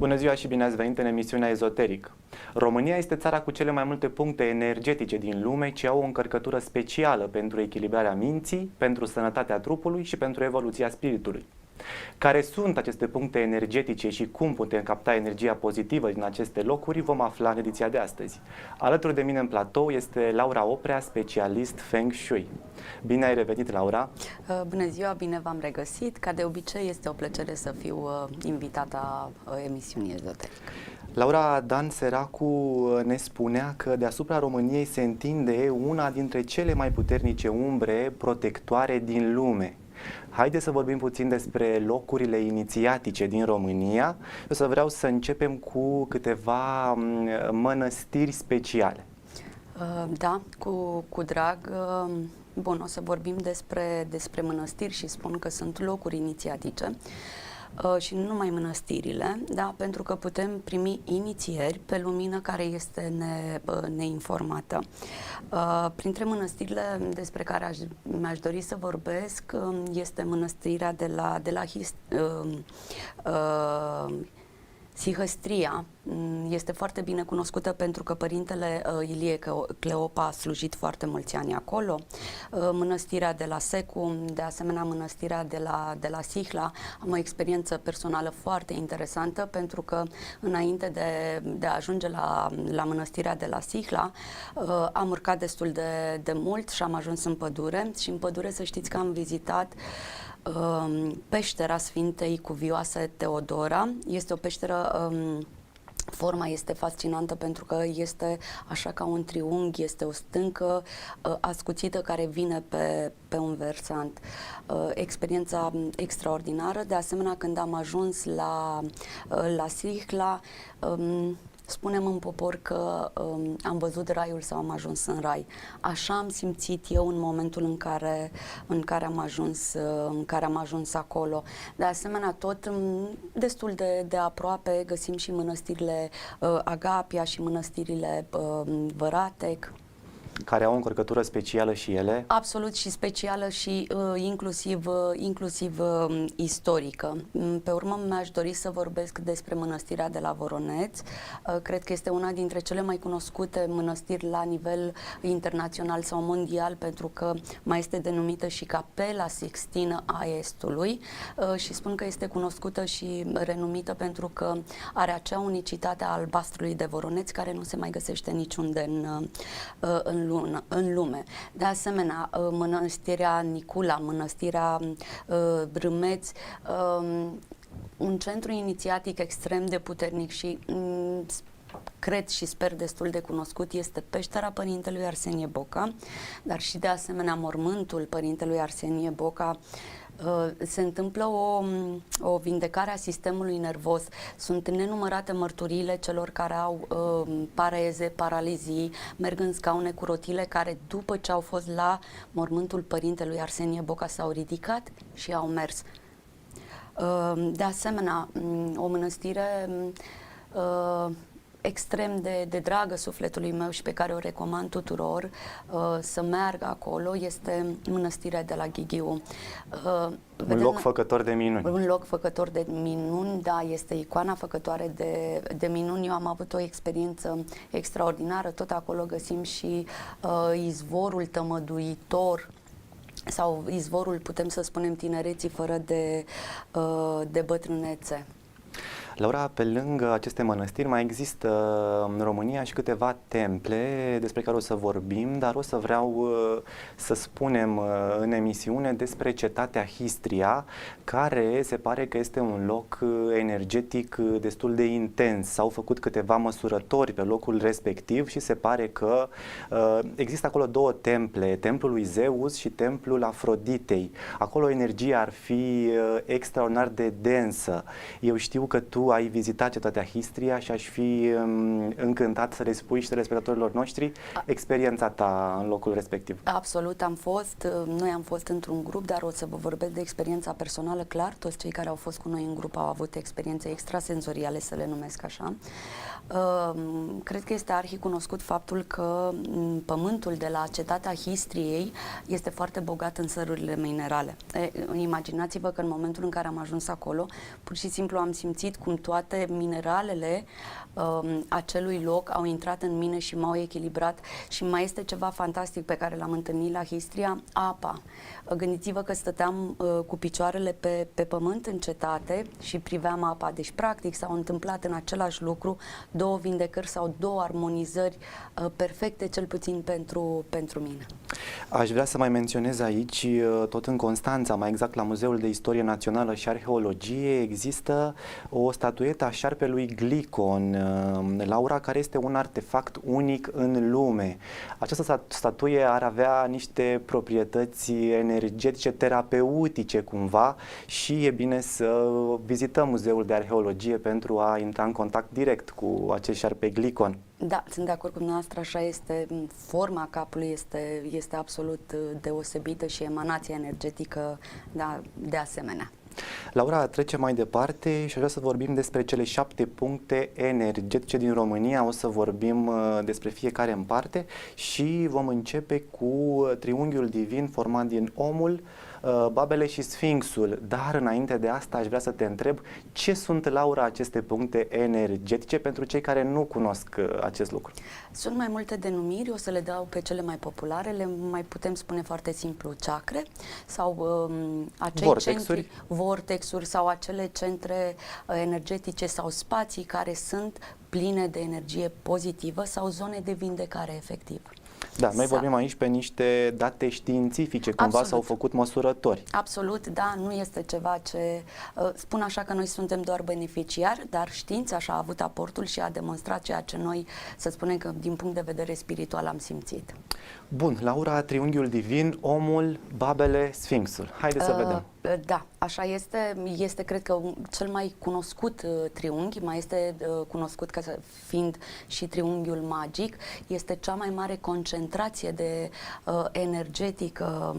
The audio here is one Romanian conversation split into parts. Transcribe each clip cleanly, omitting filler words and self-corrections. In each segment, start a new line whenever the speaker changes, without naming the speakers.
Bună ziua și bine ați venit în emisiunea Ezoteric. România este țara cu cele mai multe puncte energetice din lume ce au o încărcătură specială pentru echilibrarea minții, pentru sănătatea trupului și pentru evoluția spiritului. Care sunt aceste puncte energetice și cum putem capta energia pozitivă din aceste locuri vom afla în ediția de astăzi. Alături de mine în platou este Laura Oprea, specialist Feng Shui. Bine ai revenit, Laura!
Bună ziua, bine v-am regăsit! Ca de obicei este o plăcere să fiu invitata emisiunii Ezoteric.
Laura, Dan Seracu ne spunea că deasupra României se întinde una dintre cele mai puternice umbre protectoare din lume. Haideți să vorbim puțin despre locurile inițiatice din România. Eu să vreau să începem cu câteva mănăstiri speciale.
Da, cu drag. Bun, o să vorbim despre mănăstiri și spun că sunt locuri inițiatice. Și nu numai mănăstirile, da, pentru că putem primi inițieri pe lumină care este neinformată. Printre mănăstirile despre care mi-aș dori să vorbesc este mănăstirea de la Sihăstria. Este foarte bine cunoscută pentru că părintele Ilie Cleopa a slujit foarte mulți ani acolo. Mănăstirea de la Secu, de asemenea mănăstirea de la Sihla. Am o experiență personală foarte interesantă pentru că înainte de a ajunge la mănăstirea de la Sihla am urcat destul de mult și am ajuns în pădure și în pădure să știți că am vizitat peștera Sfintei Cuvioase Teodora. Este o peșteră, forma este fascinantă pentru că este așa ca un triunghi, este o stâncă ascuțită care vine pe un versant. Experiența extraordinară. De asemenea, când am ajuns la Sihla, spunem în popor că am văzut raiul sau am ajuns în rai. Așa am simțit eu în momentul în care am ajuns acolo. De asemenea, tot destul de aproape găsim și mănăstirile Agapia și mănăstirile Văratec,
care au o încărcătură specială și ele? Absolut,
și specială și inclusiv istorică. Pe urmă mi-aș dori să vorbesc despre mănăstirea de la Voroneț. Cred că este una dintre cele mai cunoscute mănăstiri la nivel internațional sau mondial pentru că mai este denumită și Capela Sixtină a Estului și spun că este cunoscută și renumită pentru că are acea unicitate a albastrului de Voroneț care nu se mai găsește niciunde în lume. De asemenea, mănăstirea Nicula, mănăstirea Brâmeț, un centru inițiatic extrem de puternic și cred și sper destul de cunoscut este peștera Părintelui Arsenie Boca, dar și de asemenea mormântul Părintelui Arsenie Boca. Se întâmplă o vindecare a sistemului nervos. Sunt nenumărate mărturiile celor care au pareze, paralizii, merg în scaune cu rotile, care după ce au fost la mormântul Părintelui Arsenie Boca s-au ridicat și au mers. De asemenea, o mănăstire extrem de dragă sufletului meu și pe care o recomand tuturor să meargă acolo este mănăstirea de la Ghighiu.
Un loc făcător de minuni.
Un loc făcător de minuni, da, este icoana făcătoare de minuni. Eu am avut o experiență extraordinară, tot acolo găsim și izvorul tămăduitor sau izvorul, putem să spunem, tinereții fără de bătrânețe.
Laura, pe lângă aceste mănăstiri mai există în România și câteva temple despre care o să vorbim, dar o să vreau să spunem în emisiune despre cetatea Histria, care se pare că este un loc energetic destul de intens. S-au făcut câteva măsurători pe locul respectiv și se pare că există acolo două temple, templul lui Zeus și templul Afroditei. Acolo energia ar fi extraordinar de densă. Eu știu că tu ai vizitat cetatea Histria și aș fi încântat să le spui și telespectatorilor noștri experiența ta în locul respectiv.
Absolut, noi am fost într-un grup, dar o să vă vorbesc de experiența personală, clar, toți cei care au fost cu noi în grup au avut experiențe extrasenzoriale, să le numesc așa. Cred că este arhicunoscut faptul că pământul de la cetatea Histriei este foarte bogat în sărurile minerale. Imaginați-vă că în momentul în care am ajuns acolo, pur și simplu am simțit cum toate mineralele acelui loc au intrat în mine și m-au echilibrat. Și mai este ceva fantastic pe care l-am întâlnit la Histria, apa. Gândiți-vă că stăteam cu picioarele pe pământ în cetate și priveam apa. Deci, practic, s-au întâmplat în același lucru două vindecări sau două armonizări perfecte, cel puțin pentru mine.
Aș vrea să mai menționez aici, tot în Constanța, mai exact la Muzeul de Istorie Națională și Arheologie, există o statuetă a șarpelui Glicon, Laura, care este un artefact unic în lume. Această statuie ar avea niște proprietăți energetice, terapeutice cumva, și e bine să vizităm Muzeul de Arheologie pentru a intra în contact direct cu acest șarpe Glicon.
Da, sunt de acord cu dumneavoastră, așa este. Forma capului este absolut deosebită și emanația energetică, da, de asemenea.
Laura, trecem mai departe și aș vrea să vorbim despre cele 7 puncte energetice din România. O să vorbim despre fiecare în parte și vom începe cu triunghiul divin format din omul, Babele și Sfinxul. Dar înainte de asta aș vrea să te întreb ce sunt, Laura, aceste puncte energetice pentru cei care nu cunosc acest lucru.
Sunt mai multe denumiri, o să le dau pe cele mai populare, le mai putem spune foarte simplu chakre sau acei vortexuri sau acele centre energetice sau spații care sunt pline de energie pozitivă sau zone de vindecare efectiv.
Da, noi vorbim aici pe niște date științifice, cumva s-au făcut măsurători.
Absolut, da, nu este ceva ce... spun așa că noi suntem doar beneficiari, dar știința așa a avut aportul și a demonstrat ceea ce noi, să spunem că din punct de vedere spiritual, am simțit.
Bun, Laura, triunghiul divin, omul, Babele, Sfinxul. Haideți să vedem.
Da, așa este. Este, cred că, cel mai cunoscut triunghi, mai este cunoscut ca fiind și triunghiul magic. Este cea mai mare concentrație de energetică.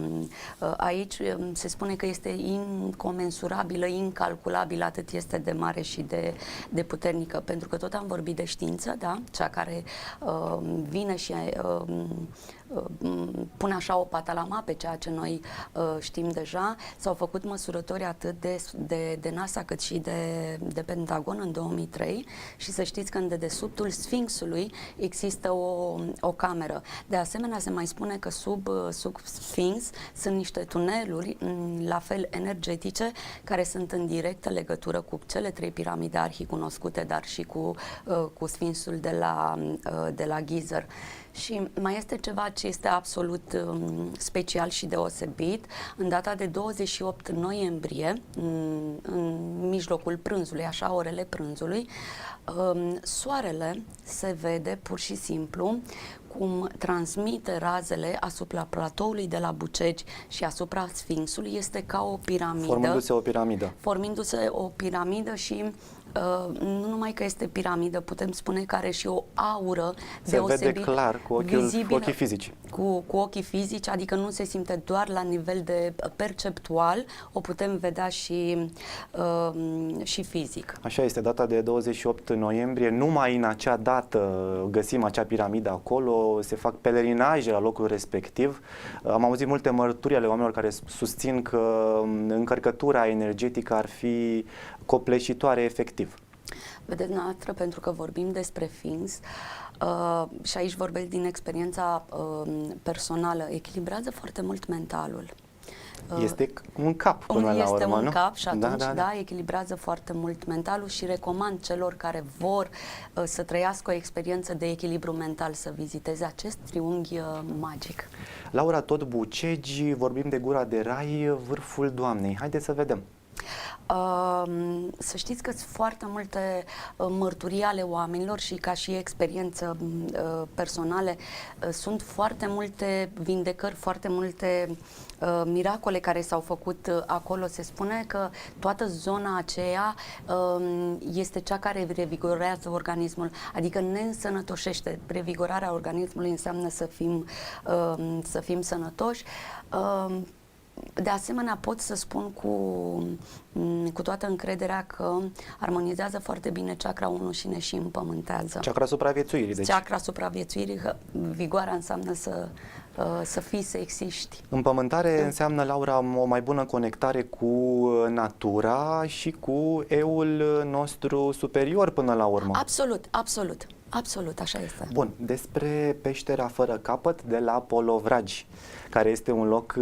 Aici se spune că este incomensurabilă, incalculabilă, atât este de mare și de puternică. Pentru că tot am vorbit de știință, da? Cea care vine și pune așa o pată la mapă, ceea ce noi știm deja. S-au făcut măsurători atât de NASA cât și de Pentagon în 2003 și să știți că în dedesubtul Sfinxului există o cameră. De asemenea, se mai spune că sub Sfinx sunt niște tuneluri, la fel energetice, care sunt în directă legătură cu cele 3 piramide arhicunoscute, dar și cu Sfinxul de la Gizeh. Și mai este ceva ce este absolut special și deosebit. În data de 28 noiembrie, în mijlocul prânzului, așa orele prânzului, soarele se vede pur și simplu cum transmite razele asupra platoului de la Bucegi și asupra Sfinxului. Este ca o piramidă.
Formându-se o piramidă.
Formându-se o piramidă și nu numai că este piramidă, putem spune că are și o aură deosebit.
Se vede clar cu ochii fizici.
Cu ochii fizici, adică nu se simte doar la nivel de perceptual, o putem vedea și fizic.
Așa este, data de 28 noiembrie, numai în acea dată găsim acea piramidă acolo, se fac pelerinaje la locul respectiv. Am auzit multe mărturii ale oamenilor care susțin că încărcătura energetică ar fi copleșitoare efectiv.
Vedeți, noastră, pentru că vorbim despre Sfinx și aici vorbesc din experiența personală, echilibrează foarte mult mentalul.
Este un cap până la urmă,
Este un
nu?
cap și atunci,
da,
echilibrează foarte mult mentalul și recomand celor care vor să trăiască o experiență de echilibru mental să viziteze acest triunghi magic.
Laura, tot Bucegi, vorbim de Gura de Rai, Vârful Doamnei. Haideți să vedem.
Să știți că sunt foarte multe mărturii ale oamenilor și ca și experiență personale, sunt foarte multe vindecări, foarte multe miracole care s-au făcut acolo. Se spune că toată zona aceea este cea care revigorează organismul, adică ne însănătoșește. Revigorarea organismului înseamnă să fim sănătoși. De asemenea, pot să spun cu toată încrederea că armonizează foarte bine chakra 1 și ne și împământează.
Chakra supraviețuirii, deci.
Chakra supraviețuirii, că vigoarea înseamnă să fii, să existi.
Împământare înseamnă, Laura, o mai bună conectare cu natura și cu eul nostru superior până la urmă.
Absolut, absolut. Absolut, așa este.
Bun, despre peștera fără capăt de la Polovragi, care este un loc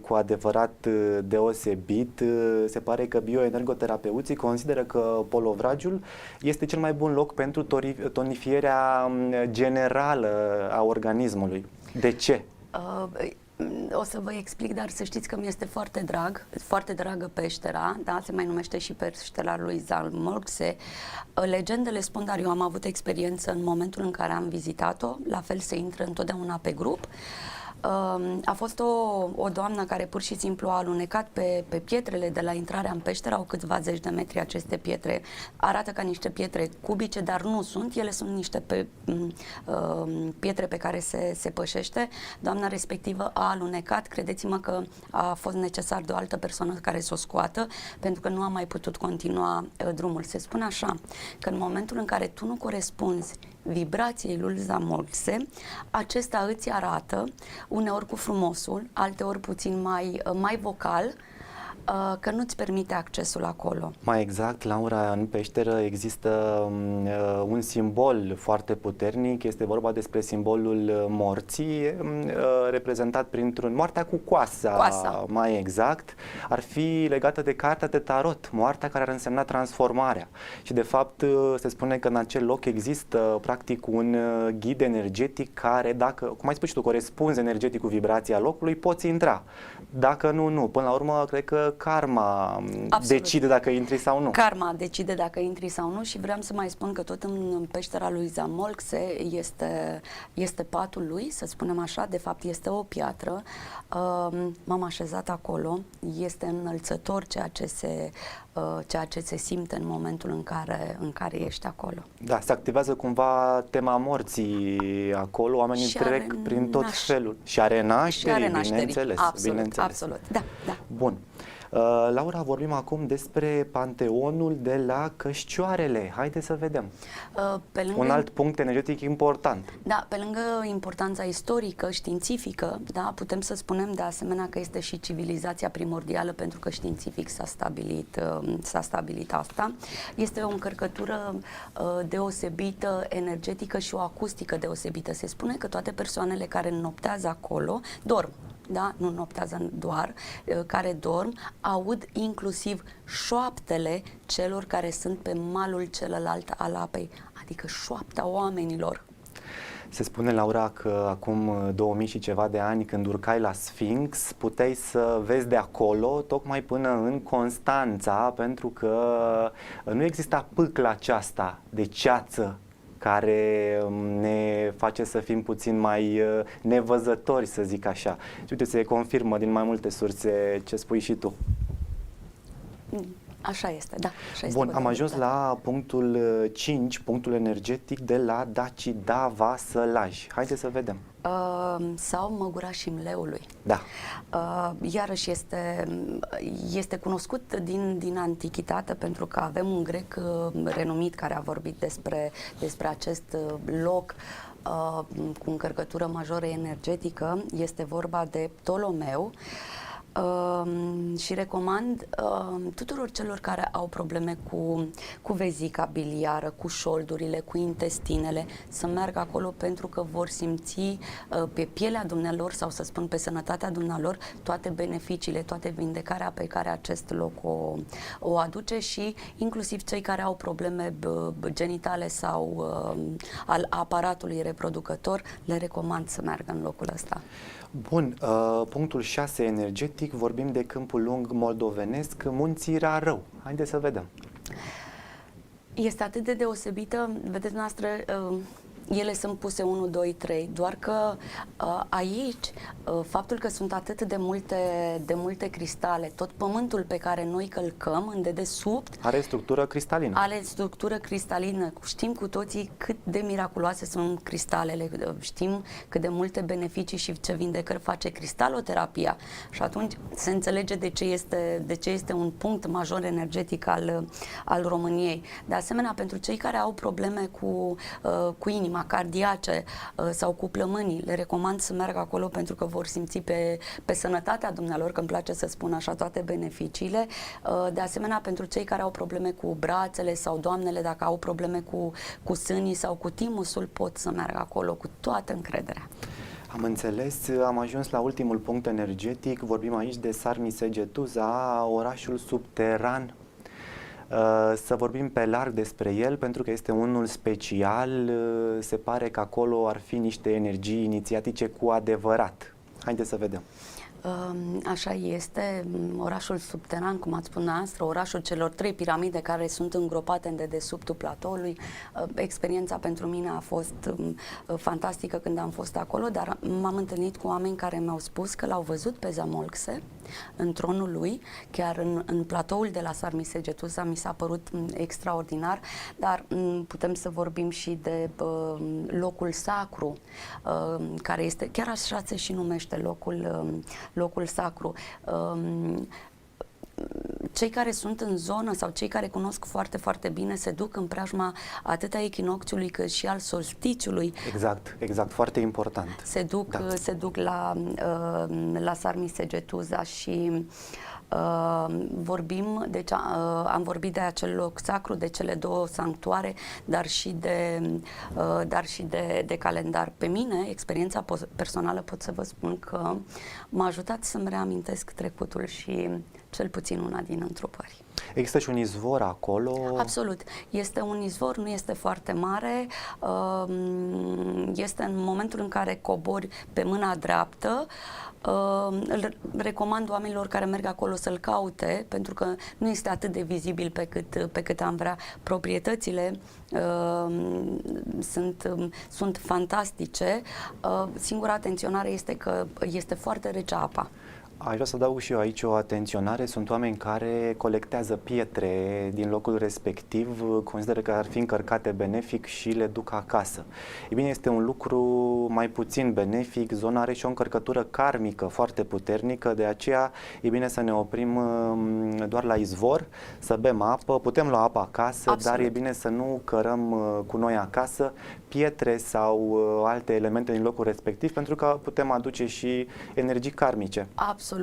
cu adevărat deosebit. Se pare că bioenergoterapeuții consideră că Polovragiul este cel mai bun loc pentru tonifierea generală a organismului. De ce?
O să vă explic, dar să știți că mi este foarte dragă peștera, da? Se mai numește și peștera lui Zamolxe. Legendele spun, dar eu am avut experiență în momentul în care am vizitat-o, la fel se intră întotdeauna pe grup. A fost o doamnă care pur și simplu a alunecat pe pietrele de la intrarea în peșteră, au câțiva zeci de metri aceste pietre, arată ca niște pietre cubice, dar nu sunt, ele sunt niște pietre pe care se pășește. Doamna respectivă a alunecat, credeți-mă că a fost necesar de o altă persoană care să o scoată, pentru că nu a mai putut continua drumul. Se spune așa, că în momentul în care tu nu corespunzi vibrației lui Zamolxe, acesta îți arată, uneori cu frumosul, alteori puțin mai vocal, că nu-ți permite accesul acolo.
Mai exact, Laura, în peșteră există un simbol foarte puternic, este vorba despre simbolul morții, reprezentat printr-un, moartea cu coasa, mai exact, ar fi legată de cartea de tarot, moartea care ar însemna transformarea. Și de fapt se spune că în acel loc există practic un ghid energetic care, dacă, cum ai spus și tu, corespunzi energetic cu vibrația locului, poți intra. Dacă nu, nu. Până la urmă, cred că karma decide dacă intri sau nu.
Karma decide dacă intri sau nu și vreau să mai spun că tot în peștera lui Zamolxe este patul lui, să spunem așa, de fapt este o piatră. M-am așezat acolo, este înălțător ceea ce se simte în momentul în care ești acolo.
Da, se activează cumva tema morții acolo, oamenii trec prin tot felul. Și a renașterii, bineînțeles.
Absolut, da.
Bun. Laura, vorbim acum despre Panteonul de la Cășcioarele. Haideți să vedem. Un alt punct energetic important.
Da, pe lângă importanța istorică, științifică, da, putem să spunem de asemenea că este și civilizația primordială, pentru că științific s-a stabilit asta. Este o încărcătură deosebită, energetică și o acustică deosebită. Se spune că toate persoanele care noptează acolo dorm. Da, nu noptează doar, care dorm, aud inclusiv șoaptele celor care sunt pe malul celălalt al apei, adică șoapta oamenilor.
Se spune, Laura, că acum 2000 și ceva de ani, când urcai la Sfinx, puteai să vezi de acolo, tocmai până în Constanța, pentru că nu exista pâcla aceasta de ceață care ne face să fim puțin mai nevăzători, să zic așa. Și uite, se confirmă din mai multe surse ce spui și tu.
Așa este, da. Așa
Bun,
este,
am ajuns la punctul 5, punctul energetic de la Dacidava Sălaj. Haideți să vedem.
Sau Măgurașii Mleului.
Da.
Iarăși este cunoscut din antichitate, pentru că avem un grec renumit care a vorbit despre acest loc cu încărcătură majoră energetică. Este vorba de Ptolomeu. Și recomand tuturor celor care au probleme cu vezica biliară, cu șoldurile, cu intestinele, să meargă acolo, pentru că vor simți pe pielea dumnealor, sau să spun pe sănătatea dumnealor, toate beneficiile, toate vindecarea pe care acest loc o aduce, și inclusiv cei care au probleme genitale sau al aparatului reproducător, le recomand să meargă în locul ăsta.
Bun, punctul 6 energetic, vorbim de Câmpul Lung moldovenesc, Munții Rarău. Haideți să vedem.
Este atât de deosebită, vedeți noastră, ele sunt puse 1, 2, 3, doar că aici faptul că sunt atât de multe cristale, tot pământul pe care noi călcăm în dedesubt
are structură cristalină.
Are structură cristalină. Știm cu toții cât de miraculoase sunt cristalele, știm cât de multe beneficii și ce vindecări face cristaloterapia, și atunci se înțelege de ce este un punct major energetic al României. De asemenea, pentru cei care au probleme cu inima, inima, cardiace sau cu plămânii, le recomand să meargă acolo pentru că vor simți pe sănătatea dumnealor, că îmi place să spun așa, toate beneficiile. De asemenea, pentru cei care au probleme cu brațele sau doamnele, dacă au probleme cu sânii sau cu timusul, pot să meargă acolo cu toată încrederea.
Am înțeles, am ajuns la ultimul punct energetic, vorbim aici de Sarmisegetuza, orașul subteran. Să vorbim pe larg despre el, pentru că este unul special, se pare că acolo ar fi niște energii inițiatice cu adevărat. Haideți să vedem.
Așa este, orașul subteran, cum ați spus noastră, orașul celor 3 piramide care sunt îngropate în dedesubtul platoului. Experiența pentru mine a fost fantastică când am fost acolo, dar m-am întâlnit cu oameni care mi-au spus că l-au văzut pe Zamolxe în tronul lui, chiar în platoul de la Sarmisegetuza. Mi s-a părut extraordinar, dar putem să vorbim și de locul sacru, care este, chiar așa se și numește locul sacru. Cei care sunt în zonă sau cei care cunosc foarte, foarte bine se duc în preajma atât a echinocțiului cât și al solstițiului.
Exact, foarte important.
Se duc la Sarmisegetuza și vorbim, deci am vorbit de acel loc sacru, de cele 2 sanctuare, dar și de calendar. Pe mine, experiența personală, pot să vă spun că m-a ajutat să-mi reamintesc trecutul și cel puțin una din întrupări.
Există și un izvor acolo?
Absolut. Este un izvor, nu este foarte mare, este în momentul în care cobori pe mâna dreaptă. Îl recomand oamenilor care merg acolo să-l caute, pentru că nu este atât de vizibil pe cât am vrea. Proprietățile sunt fantastice. Singura atenționare este că este foarte rece apa.
Aș vrea să adaug și eu aici o atenționare. Sunt oameni care colectează pietre din locul respectiv, consideră că ar fi încărcate benefic și le duc acasă. E bine, este un lucru mai puțin benefic, zona are și o încărcătură karmică foarte puternică, de aceea e bine să ne oprim doar la izvor, să bem apă, putem lua apă acasă, absolut, dar e bine să nu cărăm cu noi acasă pietre sau alte elemente din locul respectiv, pentru că putem aduce și energii karmice.
Absolut.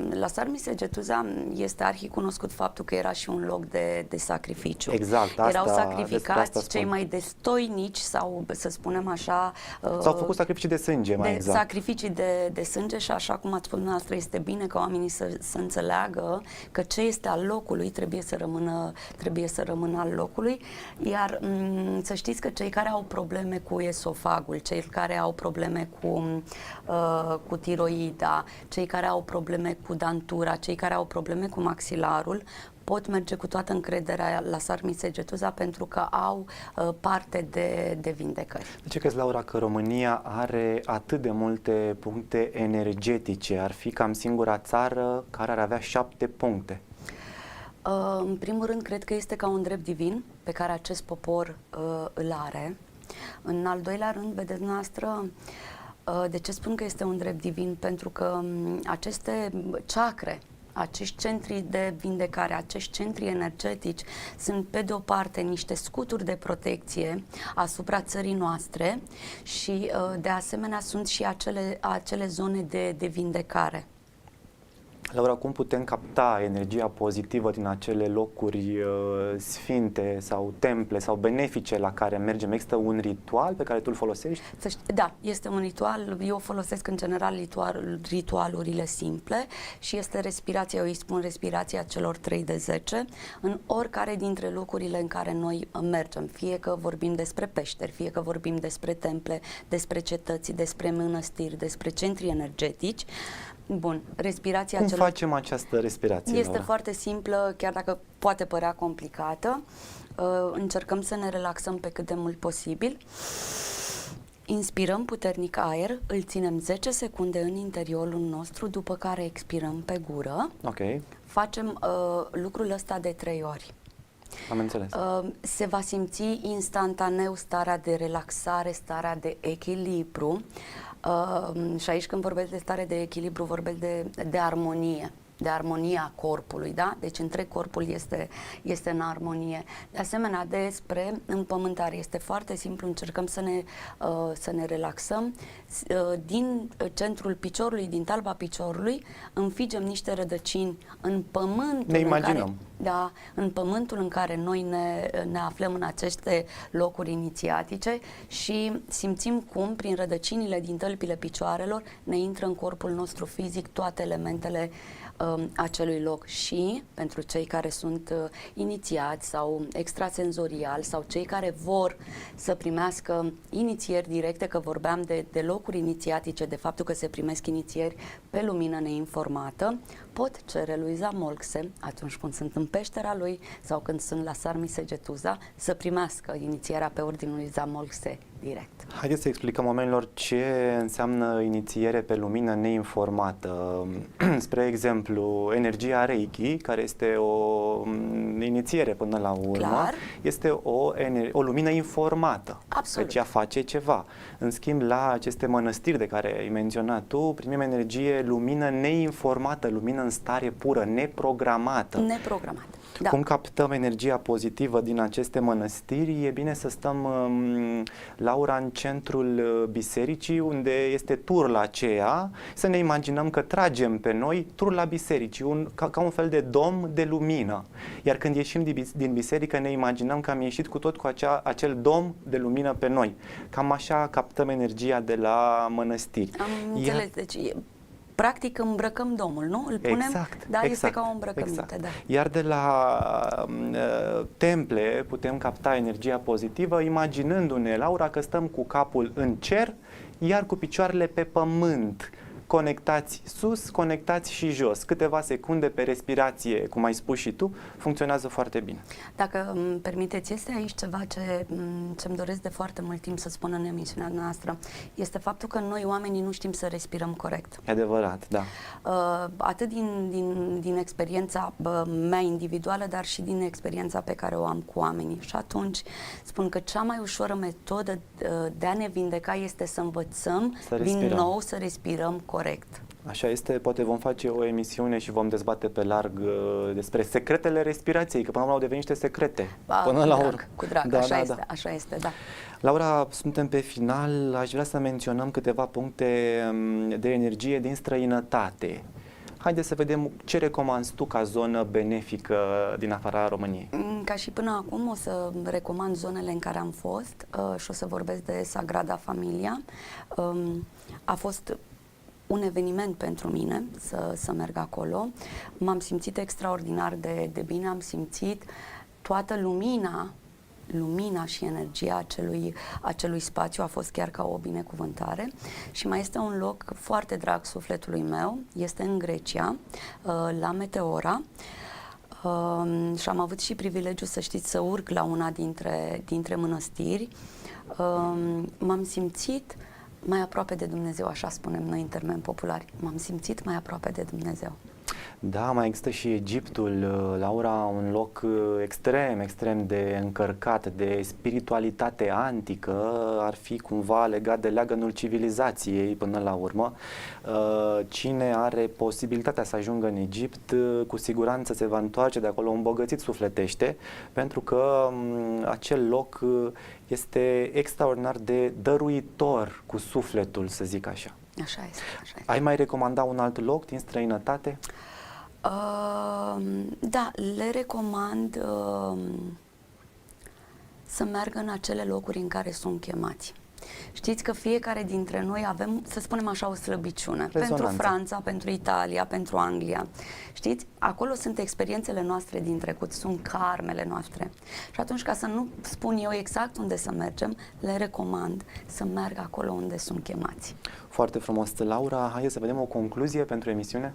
La Sarmisegetuza este arhicunoscut faptul că era și un loc de sacrificiu.
Exact.
Erau sacrificați cei mai destoinici sau, să spunem așa...
S-au făcut sacrificii de sânge, mai exact.
Sacrificii de sânge și, așa cum ați spus dumneavoastră, este bine ca oamenii să înțeleagă că ce este al locului trebuie să rămână al locului. Iar să știți că cei care au probleme cu esofagul, cei care au probleme cu tiroida, cei care au probleme cu dantura, cei care au probleme cu maxilarul, pot merge cu toată încrederea la Sarmisegetuza, pentru că au parte de vindecări.
De ce crezi, Laura, că România are atât de multe puncte energetice? Ar fi cam singura țară care ar avea 7 puncte.
În primul rând, cred că este ca un drept divin pe care acest popor îl are. În al doilea rând, vedeți noastră, de ce spun că este un drept divin? Pentru că aceste chakre, acești centri de vindecare, acești centri energetici sunt pe de o parte niște scuturi de protecție asupra țării noastre și de asemenea sunt și acele zone de vindecare.
Laura, cum putem capta energia pozitivă din acele locuri sfinte sau temple sau benefice la care mergem? Există un ritual pe care tu îl folosești?
Da, este un ritual. Eu folosesc în general ritualurile simple și este respirația, eu îi spun respirația celor 3 de 10 în oricare dintre locurile în care noi mergem. Fie că vorbim despre peșteri, fie că vorbim despre temple, despre cetăți, despre mănăstiri, despre centri energetici. Bun, respirația
Cum facem această respirație,
este
Laura?
foarte simplă, chiar dacă poate părea complicată. Încercăm să ne relaxăm pe cât de mult posibil. Inspirăm puternic aer, îl ținem 10 secunde în interiorul nostru, după care expirăm pe gură.
Ok.
Facem lucrul ăsta de 3 ori.
Am înțeles.
Se va simți instantaneu starea de relaxare, starea de echilibru. Și aici, când vorbesc de stare de echilibru, vorbesc de armonie. de armonia corpului, da? Deci întreg corpul este în armonie. De asemenea, despre împământare este foarte simplu, încercăm să ne relaxăm. Din centrul piciorului, din talpa piciorului, înfigem niște rădăcini în pământul
Ne imaginăm.
în pământul în care noi ne aflăm în aceste locuri inițiatice și simțim cum prin rădăcinile din tălpile picioarelor ne intră în corpul nostru fizic toate elementele acelui loc. Și pentru cei care sunt inițiați sau extrasenzoriali sau cei care vor să primească inițieri directe, că vorbeam de locuri inițiatice, de faptul că se primesc inițieri pe lumină neinformată, pot cere lui Zamolxe, atunci când sunt în peștera lui sau când sunt la Sarmisegetuza, să primească inițierea pe ordinul lui Zamolxe direct.
Haideți să explicăm oamenilor ce înseamnă inițiere pe lumină neinformată. Spre exemplu, energia Reiki, care este o inițiere până la urmă,
Clar.
este o lumină informată.
Absolut.
Deci ea face ceva. În schimb, la aceste mănăstiri de care ai menționat tu, primim energie, lumină neinformată, lumină în stare pură, neprogramată.
Neprogramată. Da.
Cum captăm energia pozitivă din aceste mănăstiri? E bine să stăm, Laura, în centrul bisericii, unde este turla aceea, să ne imaginăm că tragem pe noi turla bisericii, ca un fel de dom de lumină. Iar când ieșim din biserică, ne imaginăm că am ieșit cu acel dom de lumină pe noi. Cam așa captăm energia de la mănăstiri.
Am înțeles. Deci, practic îmbrăcăm domul, nu? Îl punem,
exact,
da,
exact,
este ca o îmbrăcăminte.
exact.
Da.
Iar de la temple putem capta energia pozitivă imaginându-ne, Laura, că stăm cu capul în cer, iar cu picioarele pe pământ, conectați sus, conectați și jos. Câteva secunde pe respirație, cum ai spus și tu, funcționează foarte bine.
Dacă îmi permiteți, este aici ceva ce-mi doresc de foarte mult timp să spun în emisiunea noastră. Este faptul că noi, oamenii, nu știm să respirăm corect.
E adevărat, da.
Atât din experiența mea individuală, dar și din experiența pe care o am cu oamenii. Și atunci spun că cea mai ușoară metodă de a ne vindeca este să învățăm din nou să respirăm corect.
Așa este, poate vom face o emisiune și vom dezbate pe larg despre secretele respirației, că până la urmă au devenit niște secrete.
Cu drag,
da,
așa este, da.
Laura, suntem pe final, aș vrea să menționăm câteva puncte de energie din străinătate. Haideți să vedem ce recomanzi tu ca zonă benefică din afara României.
Ca și până acum o să recomand zonele în care am fost și o să vorbesc de Sagrada Familia. A fost un eveniment pentru mine să merg acolo. M-am simțit extraordinar de bine, am simțit toată lumina și energia acelui spațiu, a fost chiar ca o binecuvântare. Și mai este un loc foarte drag sufletului meu, este în Grecia, la Meteora. Și am avut și privilegiul, să știți, să urc la una dintre mănăstiri. M-am simțit mai aproape de Dumnezeu, așa spunem noi în termeni populari. M-am simțit mai aproape de Dumnezeu.
Da, mai există și Egiptul, Laura, un loc extrem de încărcat de spiritualitate antică, ar fi cumva legat de leagănul civilizației până la urmă. Cine are posibilitatea să ajungă în Egipt, cu siguranță se va întoarce de acolo îmbogățit sufletește, pentru că acel loc este extraordinar de dăruitor cu sufletul, să zic așa.
Așa este.
Ai mai recomanda un alt loc din străinătate?
Da, le recomand să meargă în acele locuri în care sunt chemați. Știți că fiecare dintre noi avem, să spunem așa, o slăbiciune.
Rezonanță.
Pentru Franța, pentru Italia, pentru Anglia. Știți? Acolo sunt experiențele noastre din trecut, sunt karmele noastre. Și atunci, ca să nu spun eu exact unde să mergem, le recomand să meargă acolo unde sunt chemați.
Foarte frumos, Laura. Haideți să vedem o concluzie pentru emisiune.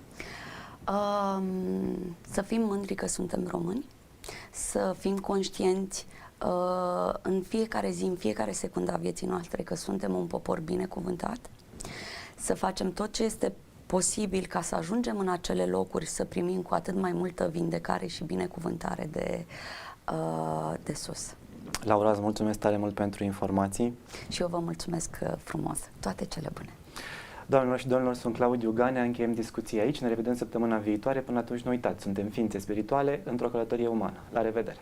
Să fim mândri că suntem români, să fim conștienți în fiecare zi, în fiecare secundă a vieții noastre că suntem un popor binecuvântat, să facem tot ce este posibil ca să ajungem în acele locuri, să primim cu atât mai multă vindecare și binecuvântare de sus.
Laura, îți mulțumesc tare mult pentru informații.
Și eu vă mulțumesc frumos. Toate cele bune.
Doamnelor și domnilor, sunt Claudiu Ganea, încheiem discuția aici, ne revedem săptămâna viitoare, până atunci nu uitați, suntem ființe spirituale într-o călătorie umană. La revedere!